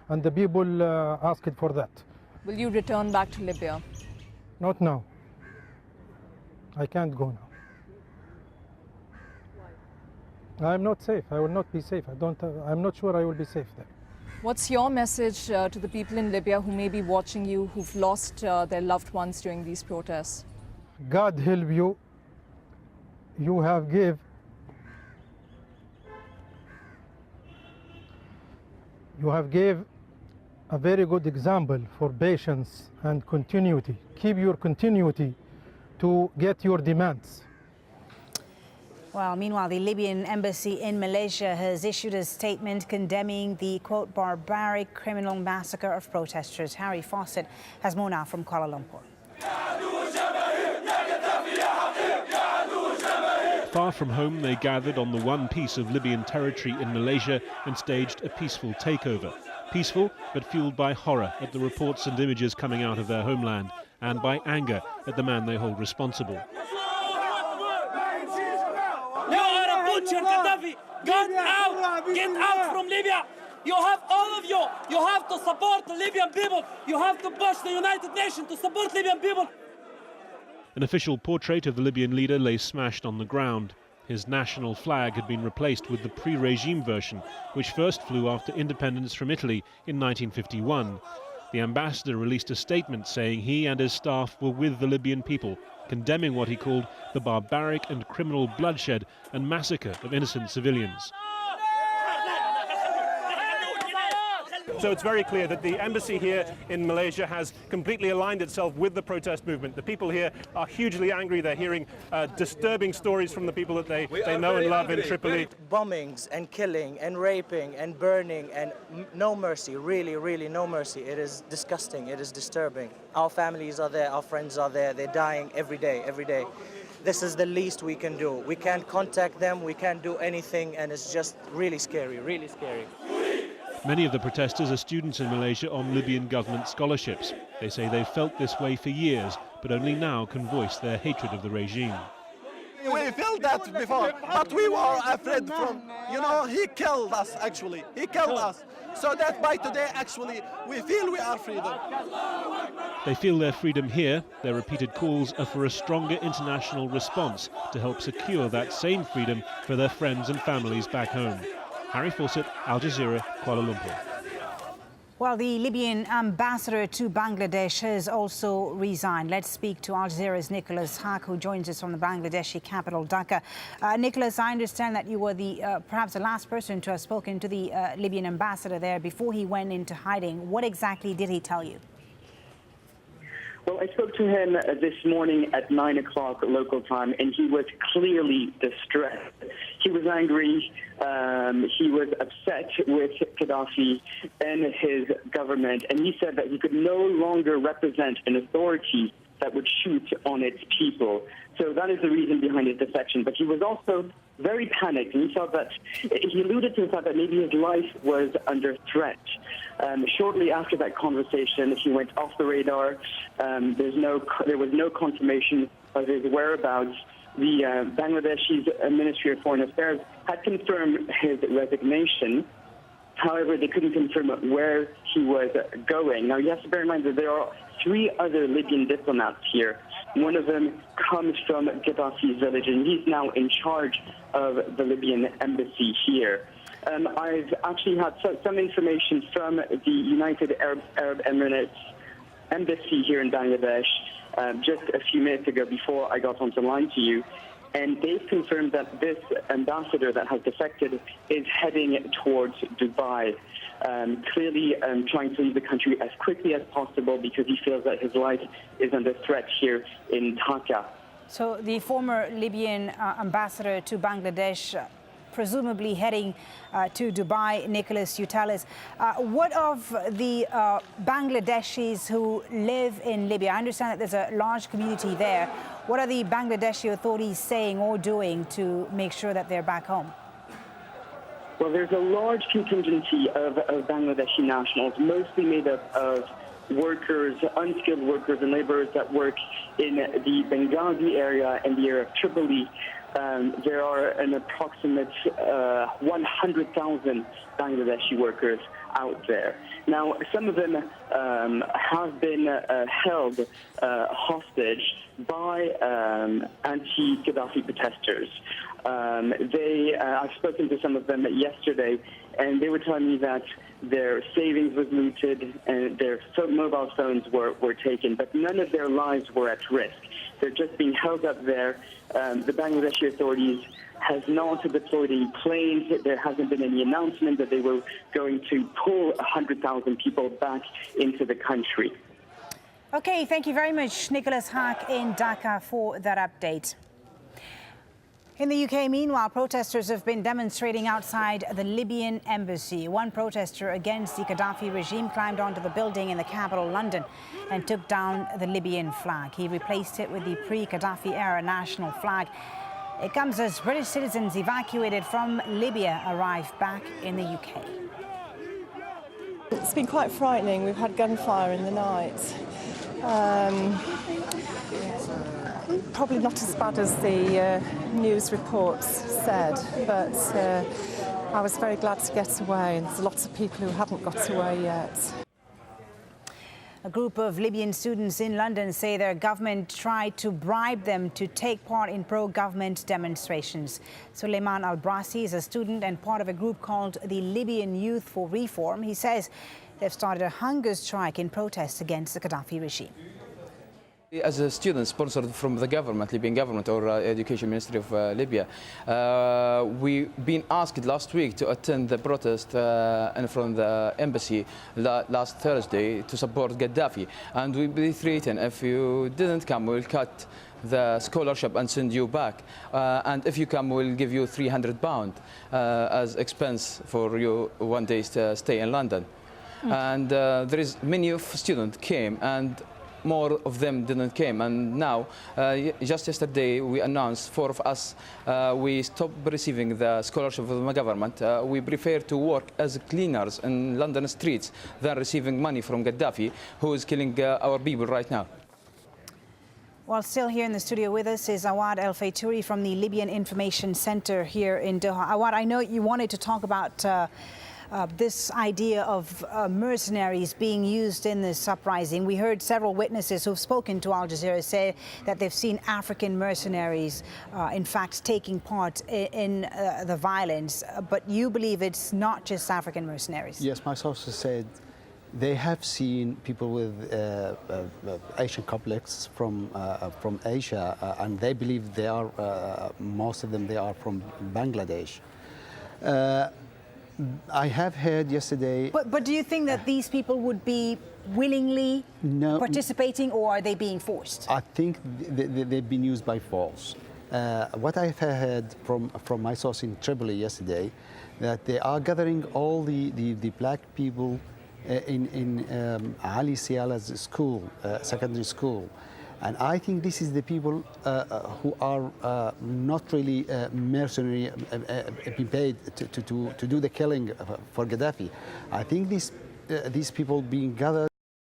and the people asked for that. Will you return back to Libya? Not now. I can't go now. I'm not safe. I will not be safe. I'm not sure I will be safe there. What's your message to the people in Libya who may be watching you, who've lost their loved ones during these protests? God help you. You have gave a very good example for patience and continuity. Keep your continuity to get your demands. Well, meanwhile, the Libyan embassy in Malaysia has issued a statement condemning the, quote, barbaric criminal massacre of protesters. Harry Fawcett has more now from Kuala Lumpur. Far from home, they gathered on the one piece of Libyan territory in Malaysia and staged a peaceful takeover. Peaceful, but fueled by horror at the reports and images coming out of their homeland, and by anger at the man they hold responsible. Gaddafi, get out from Libya. You have, all of you have to support the Libyan people. You have to push the United Nations to support Libyan people. An official portrait of the Libyan leader lay smashed on the ground. His national flag had been replaced with the pre-regime version, which first flew after independence from Italy in 1951. The ambassador released a statement saying he and his staff were with the Libyan people, condemning what he called the barbaric and criminal bloodshed and massacre of innocent civilians. So it's very clear that the embassy here in Malaysia has completely aligned itself with the protest movement. The people here are hugely angry. They're hearing disturbing stories from the people that they know and love in Tripoli. Bombings and killing and raping and burning and no mercy, really, really no mercy. It is disgusting. It is disturbing. Our families are there. Our friends are there. They're dying every day, every day. This is the least we can do. We can't contact them. We can't do anything. And it's just really scary, really scary. Many of the protesters are students in Malaysia on Libyan government scholarships. They say they've felt this way for years, but only now can voice their hatred of the regime. We felt that before, but we were afraid from, he killed us actually. He killed us. So that by today, actually, we feel we are freedom. They feel their freedom here. Their repeated calls are for a stronger international response to help secure that same freedom for their friends and families back home. Harry Fawcett, AlJazeera, Kuala Lumpur. Well, the Libyan ambassador to Bangladesh has also resigned. Let's speak to AlJazeera's Nicholas Haq, who joins us from the Bangladeshi capital, Dhaka. Nicholas, I understand that you were perhaps the last person to have spoken to the Libyan ambassador there before he went into hiding. What exactly did he tell you? Well, I spoke to him this morning at 9 o'clock local time, and he was clearly distressed. He was angry. He was upset with Gaddafi and his government, and he said that he could no longer represent an authority that would shoot on its people. So that is the reason behind his defection. But he was also very panicked, and he alluded to the fact that maybe his life was under threat. Shortly after that conversation, he went off the radar. There was no confirmation of his whereabouts. The Bangladeshi's Ministry of Foreign Affairs had confirmed his resignation. However, they couldn't confirm where he was going. Now, you have to bear in mind that there are 3 other Libyan diplomats here. One of them comes from Gaddafi's village, and he's now in charge of the Libyan embassy here. I've actually had some information from the United Arab Emirates embassy here in Bangladesh just a few minutes ago before I got on the line to you. And they've confirmed that this ambassador that has defected is heading towards Dubai, clearly trying to leave the country as quickly as possible because he feels that his life is under threat here in Dhaka. So the former Libyan ambassador to Bangladesh, presumably heading to Dubai. Nicholas, you tell us. What of the Bangladeshis who live in Libya? I understand that there's a large community there. What are the Bangladeshi authorities saying or doing to make sure that they're back home? Well, there's a large contingency of Bangladeshi nationals, mostly made up of workers, unskilled workers and laborers that work in the Benghazi area and the area of Tripoli. There are an approximate 100,000 Bangladeshi workers out there. Now, some of them have been held hostage by anti-Gaddafi protesters. I've spoken to some of them yesterday, and they were telling me that their savings was looted and their mobile phones were taken, but none of their lives were at risk. They're just being held up there. The Bangladeshi authorities has not deployed any planes. There hasn't been any announcement that they were going to pull 100,000 people back into the country. Okay, thank you very much, Nicholas Hack in Dhaka, for that update. In the UK, meanwhile, protesters have been demonstrating outside the Libyan embassy. One protester against the Gaddafi regime climbed onto the building in the capital, London, and took down the Libyan flag. He replaced it with the pre-Gaddafi era national flag. It comes as British citizens evacuated from Libya arrive back in the UK. It's been quite frightening. We've had gunfire in the night. Probably not as bad as the news reports said, but I was very glad to get away, and there's lots of people who haven't got away yet. A group of Libyan students in London say their government tried to bribe them to take part in pro-government demonstrations. Suleiman Al-Brasi is a student and part of a group called the Libyan Youth for Reform. He says they've started a hunger strike in protest against the Gaddafi regime. As a student sponsored from the government, Libyan government or Education Ministry of Libya, we've been asked last week to attend the protest in front of the embassy last Thursday to support Gaddafi. And we'll be threatened, if you didn't come, we'll cut the scholarship and send you back. And if you come, we'll give you £300 as expense for you 1 day's stay in London. And there is many of students came, and more of them didn't came, and now just yesterday we announced 4 of us we stopped receiving the scholarship from the government. We prefer to work as cleaners in London streets than receiving money from Gaddafi, who is killing our people right now. Well, still here in the studio with us is Awad El Faytouri from the Libyan Information Center here in Doha. Awad, I know you wanted to talk about this idea of mercenaries being used in this uprising. We heard several witnesses who've spoken to Al Jazeera say that they've seen African mercenaries, in fact, taking part in the violence. But you believe it's not just African mercenaries? Yes, my sources said they have seen people with Asian complex from Asia, and they believe they are, most of them, they are from Bangladesh. I have heard yesterday... But do you think that these people would be willingly participating, or are they being forced? I think they've been used by force. What I've heard from my source in Tripoli yesterday, that they are gathering all the black people in Ali Siala's school, secondary school. And I think this is the people who are not really mercenary, being paid to do the killing for Gaddafi. I think these people being gathered